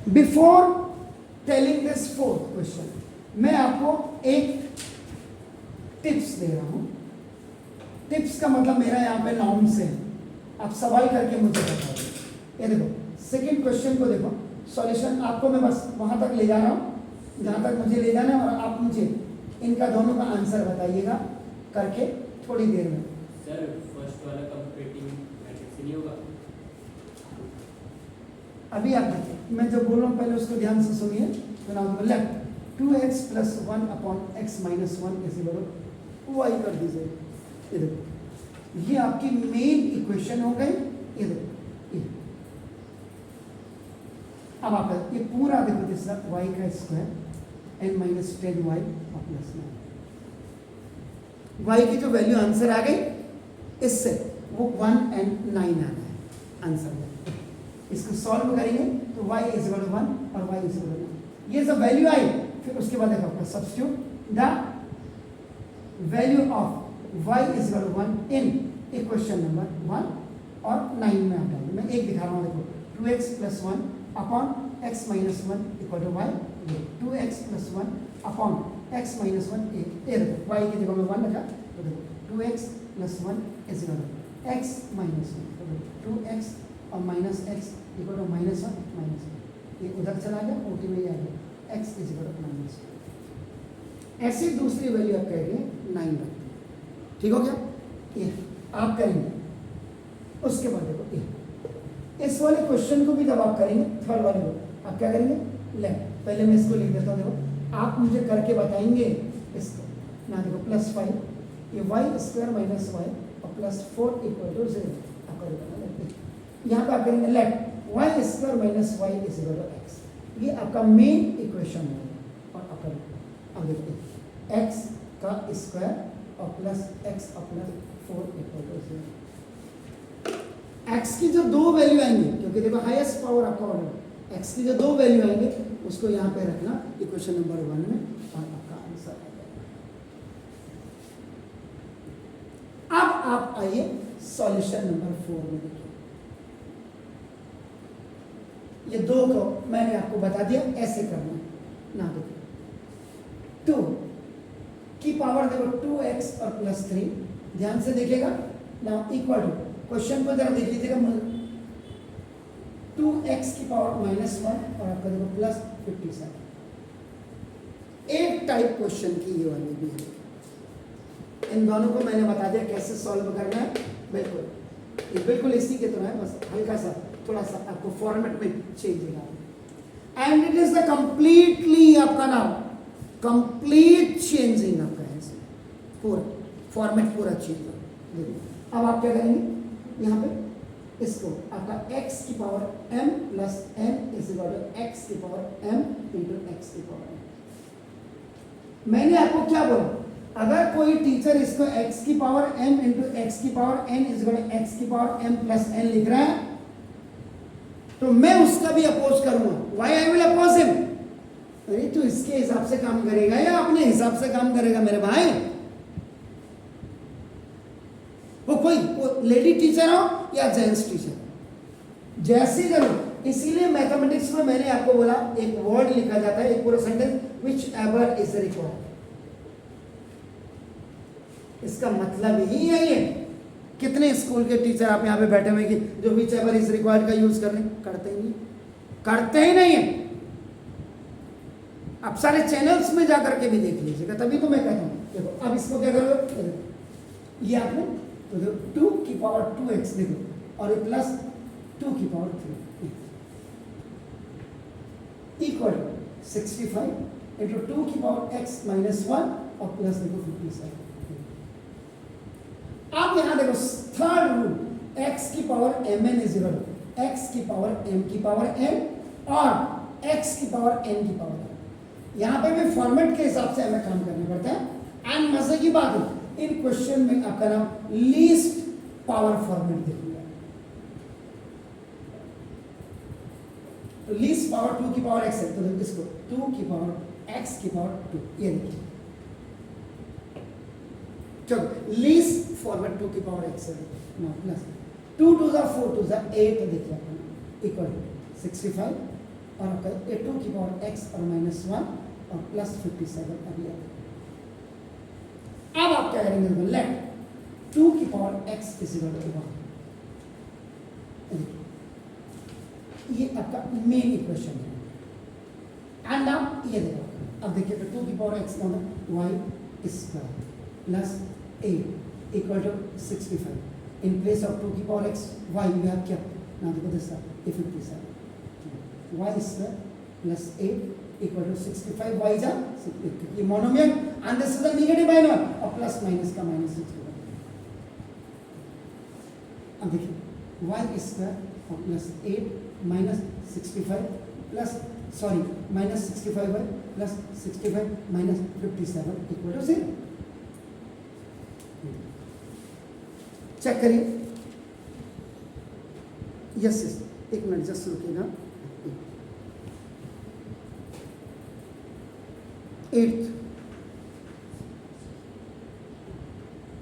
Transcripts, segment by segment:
Before telling this fourth question, मैं आपको एक टिप्स दे रहा हूं। टिप्स का मतलब मेरा यहाँ पे नॉर्म से है, आप सवाल करके मुझे बताइए। ये देखो सेकंड क्वेश्चन को देखो, सॉल्यूशन आपको मैं बस वहां तक ले जा रहा हूं जहां तक मुझे ले जाना है, और आप मुझे इनका दोनों का आंसर बताइएगा करके थोड़ी देर में। सर फर्स्ट वाला कंपेरेटिव मैट्रिक्स नहीं होगा? अभी आप देखिए, मैं जो बोल रहा हूँ पहले उसको ध्यान से सुनिए। लेफ्ट 2x + 1/x - 1 = y कर दीजिए। ये देखो ये आपकी मेन इक्वेशन हो गई। ये देखो ये अब आप ये पूरा देखो तीसरा y का स्क्वायर n - 10y और +9 y की जो वैल्यू आंसर आ गई, इससे वो 1 and 9 आ रहा है आंसर में। इसको सॉल्व करेंगे तो y = 1 और y = 9, ये सब वैल्यू आई। फिर उसके बाद देखो substitute the value of y = 1 in equation number 1 और 9 में आता है। मैं एक दिखा रहा हूँ, देखो 2x + 1/x - 1 = y, 2x + 1/x - 1 ये देखो y की जगह में 1 रखा, तो देखो 2x + 1 = x - 1, तो 2x और -x = -1 ये उधर चला गया, ओटी में आ गया x = -1। ऐसी दूसरी वैल्यू आप कहेंगे 9 रखते हैं, ठीक हो गया? ये आप करेंगे। उसके बाद देखो ये इस वाले क्वेश्चन को भी जब आप करेंगे, थर्ड वाले को आप क्या करेंगे, लेफ्ट पहले मैं इसको लिख देता हूँ। देखो आप मुझे करके बताएंगे इसको ना, देखो +5 ये y² - y और +4 = 0 आप करेंगे। यहाँ पे आप करेंगे लेफ्ट y² - y = x, ये आपका मेन इक्वेशन है। और अब देखिए x का स्क्वायर और +x और +4 = 0। x की जो दो वैल्यू आएंगे, क्योंकि देखो हाईएस्ट पावर आपका ऑर्डर, x की जो दो वैल्यू आएंगे उसको यहाँ पे रखना इक्वेशन नंबर 1 में, और आपका आंसर आ जाएगा। अब आप आइए सॉल्यूशन नंबर 4 में। देखिए ये दो को मैंने आपको बता दिया ऐसे करना है ना। देखो 2 की पावर देखो 2x और +3, ध्यान से देखिएगा ना, इक्वल टू क्वेश्चन को जरा देख लीजिएगा, 2x की पावर -1 और आपका देखो +57। एक टाइप क्वेश्चन की ये वाली भी है। इन दोनों को मैंने बता दिया कैसे सॉल्व करना है। बिल्कुल ये बिल्कुल इसी के तरह है, बस हल्का सा थोड़ा सा आपको फॉर्मेट में चेंज होगा। And it is the completely आपका नाम कंप्लीट चेंजिंग आपका है, पूरा फॉर्मेट पूरा चेंज होगा। अब आप क्या करेंगे, यहाँ पे इसको आपका x की पावर m + n = x की पावर m × x की पावर n। मैंने आपको क्या बोला, अगर कोई टीचर इसको x की पावर m × x की पावर n = x की पावर m + n लिख रहा है, तो मैं उसका भी अपोज करूंगा। Why I will oppose him? अरे तू इसके हिसाब से काम करेगा या अपने हिसाब से काम करेगा मेरे भाई? वो कोई लेडी टीचर हो या जेंट्स टीचर, जैसी जरूर। इसीलिए मैथमेटिक्स में मैंने आपको बोला एक वर्ड लिखा जाता है, एक पूरा sentence, which ever is required. इसका मतलब ही यही है। कितने स्कूल के टीचर आप यहाँ पे बैठे हुए कि जो विच एवर इज रिक्वायर्ड का यूज कर रहे हैं? करते ही नहीं, करते ही नहीं है। आप सारे चैनल्स में जाकर के भी देख लीजिएगा, तभी तो मैं कहता हूँ। देखो अब इसको क्या करोगे, ये आपने तो देखो 2 की पावर 2x देखो, और ये +2 की पावर 3 इक्वल 65 × 2 की पावर x - 1 और प्लस देखो 57। अब यहां देखो थर्ड रूल, x की पावर mn = x की पावर m की पावर n और x की पावर n की पावर n। यहां पे भी फॉर्मेट के हिसाब से हमें काम करना पड़ता है। एंड मजे की बात है, इन क्वेश्चन में आपका नाम लीस्ट पावर फॉर्मेट देखिएगा। तो लीस्ट पावर 2 की पावर x है, तो इसको 2 की पावर x की पावर 2 ये देखिए। चलो लीस्ट फॉर्मेट 2 की पावर x है ना, प्लस 2 × 2 = 4 × 2 = 8 देखिए इक्वल 65 और आपका ए टू की पावर एक्स और माइनस वन और प्लस 57 अभी आएगा। अब आप क्या करेंगे, लेट टू की power x is equal to 1, ये आपका मेन इक्वेशन है। एंड अब ये देखो, अब देखिए टू की पावर एक्स का Y square plus A equal to 65 in place of two की power X Y we have kept now देखो this a 57 Y square plus A equal to 65 Y जा ये monomial and this is a negative binomial और plus minus का minus 65। अब देखिए Y square और plus 8 minus 65 plus sorry minus 65 Y plus 65 minus 57 equal to 0। Check करिए, yes yes एक minute just रुकिएगा। 8th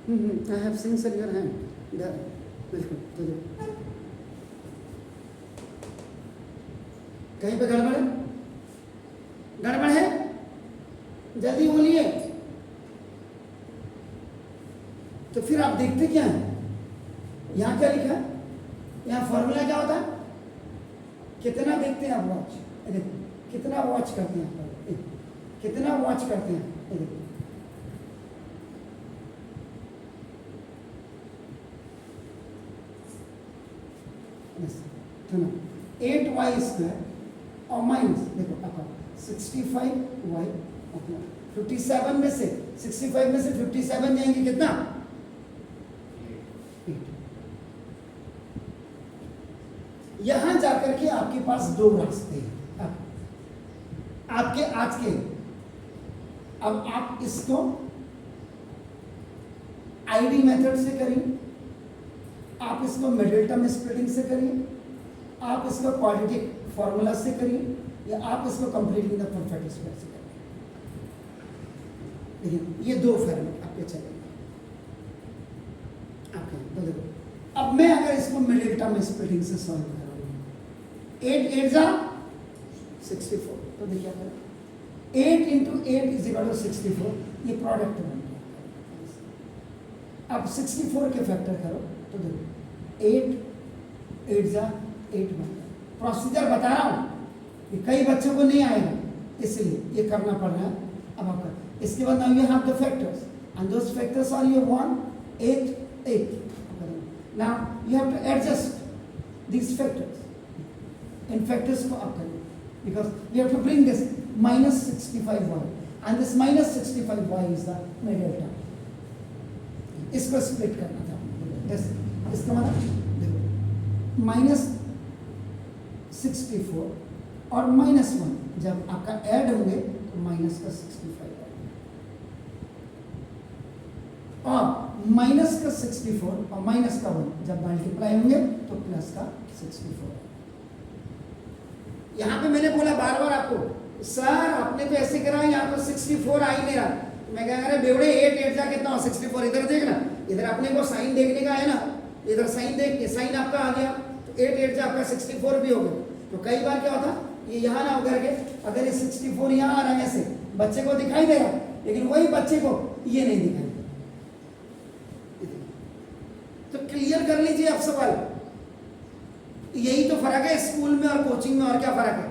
I have seen sir your hand there, बिल्कुल चलिए। कहीं पे गड़बड़ है, गड़बड़ है, जल्दी बोलिए। तो फिर आप देखते क्या है, यहाँ क्या लिखा है, यहाँ फॉर्मूला क्या होता है, कितना देखते हैं आप वॉच, देखो कितना वॉच करते हैं आप, कितना वॉच करते हैं, देखो सुनो 8y स्क्वायर और माइनस देखो आपका 65y अपना 57 में से 65 में से 57 जाएंगे कितना 8। यहां जाकर के आपके पास दो रास्ते हैं आपके आज के। अब आप इसको आईडी मेथड से करिए, आप इसको मिडिल टर्म स्प्लिटिंग से करिए, आप इसको क्वाड्रेटिक फॉर्मूला से करिए, या आप इसको कंप्लीटिंग द परफेक्ट स्क्वायर से करिए। देखिए ये दो फॉर्मूले आपके चलेंगे आपके। तो देखो अब मैं अगर इसको मिडिल टर्म स्प्लिटिंग से सॉल्व कर रहा हूँ 8 8 जा 64, तो देखिए क्या करें 8 इंटू 8 इज इक्वल टू 64, ये प्रोडक्ट बन गया। अब 64 के फैक्टर करो तो देखो 8 8 जा 8 बन गया। प्रोसीजर बता रहा हूँ कि कई बच्चों को नहीं आएगा, इसलिए ये करना पड़ रहा है। अब आप कर इसके बाद now you have the factors and those factors are your 1 8 8। Now you have to adjust these factors, इन फैक्टर्स को आप करें because you have to bring this minus 65y and this minus 65y is the middle term. इसको split करना था, इसका मतलब minus 64 और माइनस 1 जब आपका ऐड होंगे तो माइनस का 65 और माइनस का 64 और माइनस का 1 जब मल्टीप्लाई होंगे तो प्लस का 64। यहाँ पे मैंने बोला बार बार आपको सर आपने तो ऐसे करा, यहाँ तो 64 आ ही नहीं रहा। मैं कह रहा बेवड़े 8 8 जा कितना 64, इधर देखना, इधर अपने को साइन देखने का है ना, इधर साइन देख के साइन आपका आ गया तो 8 8 जा आपका 64 भी हो गया। तो कई बार क्या होता ये यहाँ ना होकर के अगर ये 64 यहाँ आ रहा है ऐसे बच्चे को दिखाई दे रहा, लेकिन वही बच्चे को ये नहीं दिखाई दे। तो क्लियर कर लीजिए आप सवाल, यही तो फर्क है स्कूल में और कोचिंग में, और क्या फर्क है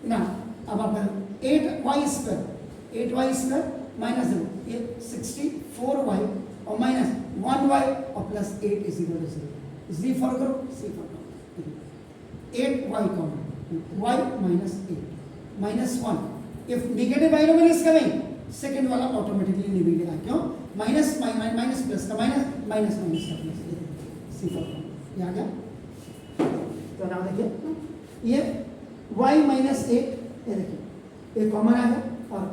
ना। अब आप 8y स्क्वायर माइनस देखो ये 64y और माइनस 1y और प्लस 8 इज इक्वल टू 0। जी फॉर करो, सी फॉर करो, 8y common y minus 8 minus 1। If negative binomial is coming second वाला ऑटोमेटिकली नेगेटिव आ, क्यों माइनस माइनस प्लस का माइनस माइनस माइनस का प्लस। सी फॉर आ गया। तो नाम देखिए ये y माइनस 8 ये देखिए ये कॉमन आ गया और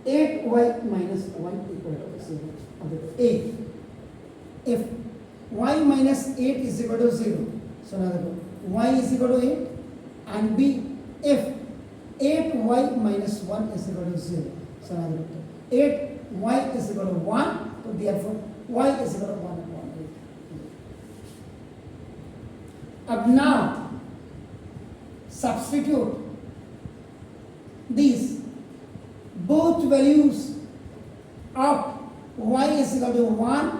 8y माइनस 1 इक्वल टू 0। अब देखो a if y minus 8 is equal to 0, so ना देखो y is equal to 8 and b if 8y minus 1 is equal to 0, so ना देखो 8y इज इक्वल टू 1, तो therefore y is equal to 1 upon 8। अब now substitute these both values of y is equal to 1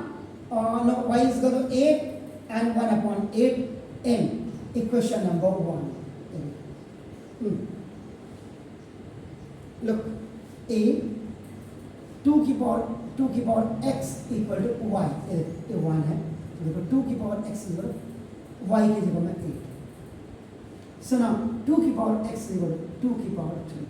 y is equal to 8 and 1 upon 8 in equation number 1. Look, a 2 की power x equal to y, ये 1 है, देखो 2 की power x equal y की जगह में 8. So now 2 की power x equal to 2 की power 3.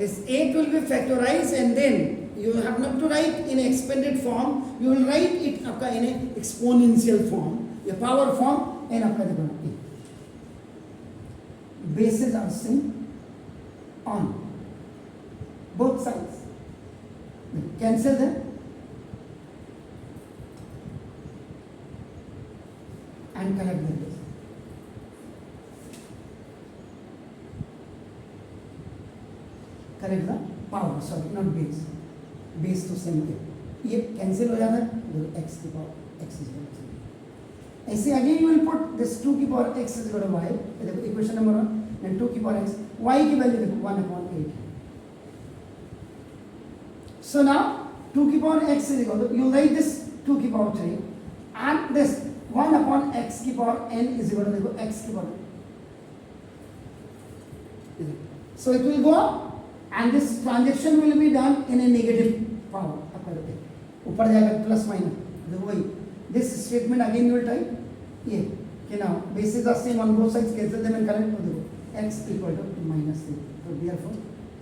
This 8 will be factorized and then you have not to write in expanded form, you will write it आपका in a exponential form, या power form, and आपका देखो ना bases are same on both sides. Cancel them and connect them. Correct the power, sorry, not base. Base तो same है, ये cancel हो जाता है, x की power x is equal to 3. ऐसे again you will put this 2 की power x is equal to y, देखो इक्वेशन नंबर 1 and 2 की पावर x, y की वैल्यू देखो 1 upon 8. So now 2 की power x is equal to, you write this 2 की power 3 and this 1 upon x की power n is equal to देखो x की power. So it will go up and this transaction will be done in a negative power. ऊपर जाएगा plus minus, देखो वही this statement again you will type ये कि now bases are same on both sides, cancel them and correct को देखो x equal to -3. So therefore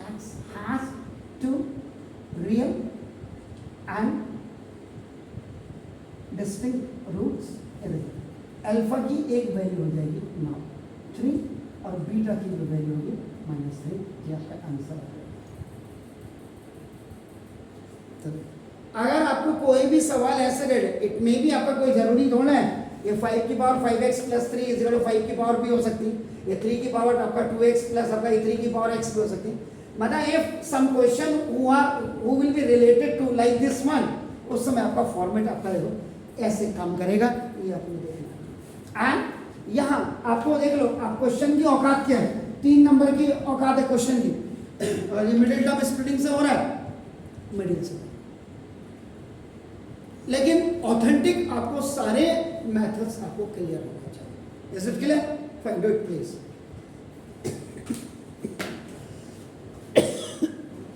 x has two real and distinct roots. Alpha की एक value हो जाएगी now 3 और beta की जो वैल्यू होगी -3. ये आपका आंसर है. अगर आपको कोई भी सवाल ऐसे दे, इट में भी आपका कोई जरूरी थोड़ा है ये 5 की power 5x plus 3 is equal to 5 की पावर भी हो सकती है, ये 3 की पावर आपका 2x प्लस आपका 3 की पावर x भी हो सकती है. मतलब if some question who will be related to like this one, उस समय आपका फॉर्मेट आपका देखो ऐसे काम करेगा. ये आपने देखना. एंड यहाँ आपको देख लो, आप क्वेश्चन की औकात क्या है, 3 नंबर की औकात है क्वेश्चन की, और ये मिडिल टर्म स्प्लिटिंग से हो रहा है, मिडिल से. लेकिन ऑथेंटिक आपको सारे मेथड्स आपको क्लियर होना चाहिए. Is it clear? Fine, do it please.